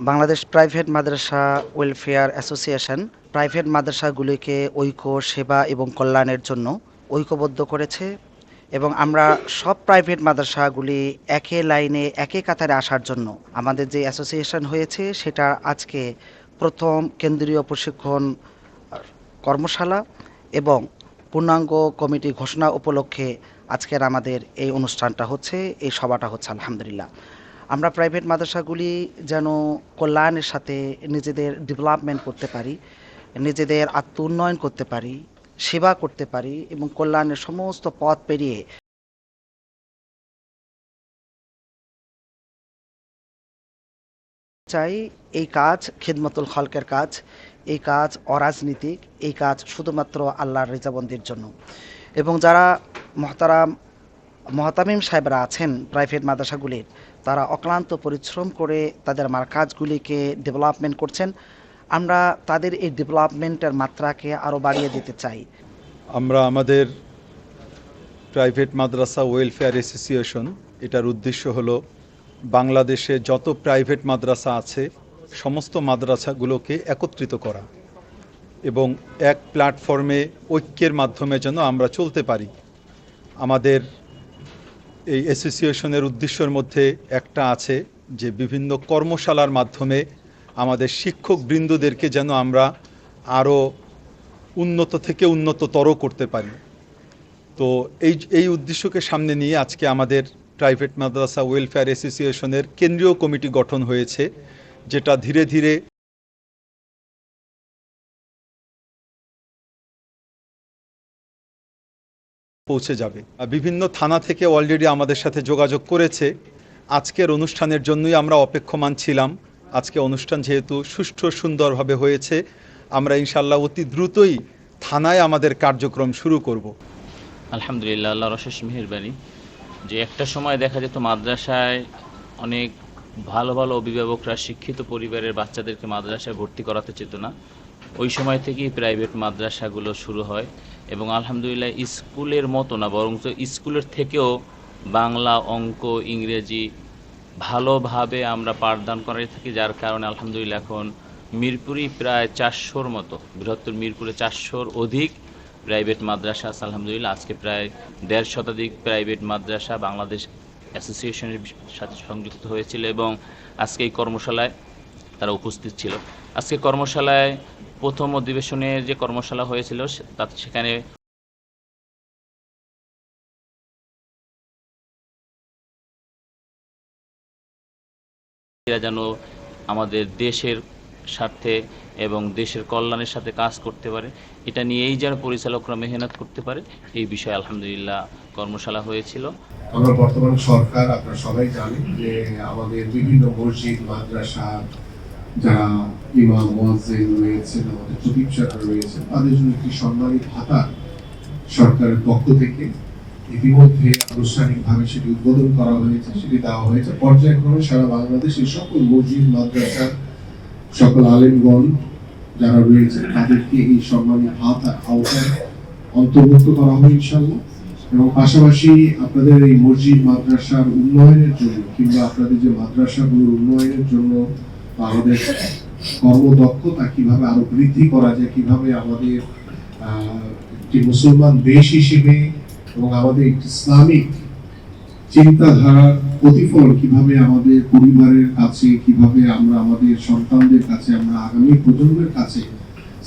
Bangladesh private মাদ্রাসা welfare association private মাদ্রাসাগুলিকে ঐক্য, সেবা এবং কল্যাণের জন্য ঐক্যবদ্ধ করেছে এবং আমরা সব প্রাইভেট মাদ্রাসাগুলি একই লাইনে একই কাতারে আসার জন্য আমাদের যে অ্যাসোসিয়েশন হয়েছে সেটা আজকে প্রথম কেন্দ্রীয় প্রশিক্ষণ কর্মশালা এবং পূর্ণাঙ্গ কমিটি ঘোষণা উপলক্ষে আজকের আমাদের এই অনুষ্ঠানটা হচ্ছে, এই সভাটা হচ্ছে। আলহামদুলিল্লাহ, আমরা প্রাইভেট মাদ্রাসাগুলি যেন কল্যাণের সাথে নিজেদের ডেভেলপমেন্ট করতে পারি, নিজেদের আত্ম উন্নয়ন করতে পারি, সেবা করতে পারি এবং কল্যাণের সমস্ত পথ পেরিয়ে চাই। এই কাজ খিদমতুল খালকের কাজ, এই কাজ অরাজনীতিক, এই কাজ শুধুমাত্র আল্লাহর রেজাবন্দির জন্য। এবং যারা মহতামিম সাহেবরা আছেন প্রাইভেট মাদ্রাসাগুলির, তারা অক্লান্ত পরিশ্রম করে তাদের কাজগুলিকে ডেভেলপমেন্ট করছেন। আমরা তাদের এই ডেভেলপমেন্টের মাত্রাকে আরও বাড়িয়ে দিতে চাই। আমরা আমাদের প্রাইভেট মাদ্রাসা ওয়েলফেয়ার অ্যাসোসিয়েশন, এটার উদ্দেশ্য হলো বাংলাদেশে যত প্রাইভেট মাদ্রাসা আছে সমস্ত মাদ্রাসাগুলোকে একত্রিত করা এবং এক প্ল্যাটফর্মে ঐক্যের মাধ্যমে যেন আমরা চলতে পারি। আমাদের এই অ্যাসোসিয়েশনের উদ্দেশ্যের মধ্যে একটা আছে যে বিভিন্ন কর্মশালার মাধ্যমে আমাদের শিক্ষকবৃন্দদেরকে যেন আমরা আরও উন্নত থেকে উন্নততর করতে পারি। তো এই উদ্দেশ্যকে সামনে নিয়ে আজকে আমাদের প্রাইভেট মাদ্রাসা ওয়েলফেয়ার অ্যাসোসিয়েশনের কেন্দ্রীয় কমিটি গঠন হয়েছে, যেটা ধীরে ধীরে পৌঁছে যাবে। বিভিন্ন থানা থেকে অলরেডি আমাদের সাথে যোগাযোগ করেছে। আজকের অনুষ্ঠানের জন্যই আমরা অপেক্ষমান ছিলাম। আজকে অনুষ্ঠান যেহেতু সুষ্ঠু সুন্দরভাবে হয়েছে, আমরা ইনশাল্লাহ অতি দ্রুতই থানায় আমাদের কার্যক্রম শুরু করব। আলহামদুলিল্লাহ, আল্লাহর অশেষ মেহেরবানি যে একটা সময় দেখা যেত মাদ্রাসায় অনেক ভালো ভালো অভিভাবকরা শিক্ষিত পরিবারের বাচ্চাদেরকে মাদ্রাসায় ভর্তি করাতে চেত না। ওই সময় থেকেই প্রাইভেট মাদ্রাসাগুলো শুরু হয় এবং আলহামদুলিল্লাহ স্কুলের মতো না, বরং স্কুলের থেকেও বাংলা, অঙ্ক, ইংরেজি ভালোভাবে আমরা পাঠদান করে থাকি, যার কারণে আলহামদুলিল্লাহ এখন মিরপুরই প্রায় 400-র মতো, বৃহত্তর মিরপুরে 400-র অধিক প্রাইভেট মাদ্রাসা আছে। আলহামদুলিল্লাহ আজকে প্রায় 1.5 শতাধিক প্রাইভেট মাদ্রাসা বাংলাদেশ অ্যাসোসিয়েশনের সাথে সংযুক্ত হয়েছিল এবং আজকে এই কর্মশালায় তারা উপস্থিত ছিল। আজকে কর্মশালায় প্রথম অধিবেশনের যে কর্মশালা হয়েছিল সেখানে যেন আমাদের দেশের স্বার্থে এবং দেশের কল্যাণের সাথে কাজ করতে পারে, এটা নিয়েই যেন পরিচালকরা মেহনত করতে পারে, এই বিষয়ে আলহামদুলিল্লাহ কর্মশালা হয়েছিল। আমরা বর্তমান সরকার, আপনারা সবাই জানেন যে আমাদের বিভিন্ন মসজিদ, মাদ্রাসা, যারা ইমাম, মুয়াজ্জিন রয়েছেন, আমাদের খতিব সাহেবরা রয়েছেন, তাদের জন্য একটি সম্মানী ভাতা সরকারের পক্ষ থেকে ইতিমধ্যে আনুষ্ঠানিকভাবে সেটি উদ্বোধন করা হয়েছে, সেটি দেওয়া হয়েছে। পর্যায়ক্রমে সারা বাংলাদেশের সকল মসজিদ, মাদ্রাসা, সকল আলেমগণ যারা রয়েছে তাদেরকে এই সম্মানী ভাতার আওতায় অন্তর্ভুক্ত করা হবে ইনশাআল্লাহ। এবং পাশাপাশি আপনাদের এই মসজিদ, মাদ্রাসার উন্নয়নের জন্য কিংবা আপনাদের যে মাদ্রাসাগুলোর উন্নয়নের জন্য আমাদের কর্মদক্ষতা কিভাবে আরো বৃদ্ধি করা যায়, কিভাবে আমাদের একটি মুসলমান দেশ হিসেবে এবং আমাদের একটি ইসলামিক চিন্তাধারার প্রতিফলন কিভাবে আমাদের পরিবারের কাছে, কিভাবে আমরা আমাদের সন্তানদের কাছে, আমরা আগামী প্রজন্মের কাছে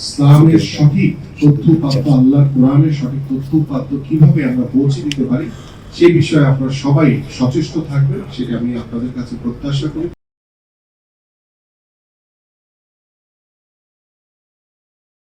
ইসলামের সঠিক তথ্যপাত্য, আল্লাহর কোরআনের সঠিক তথ্যপাত্য কিভাবে আমরা পৌঁছে দিতে পারি, সেই বিষয়ে আপনারা সবাই সচেষ্ট থাকবেন, সেটা আমি আপনাদের কাছে প্রত্যাশা করি।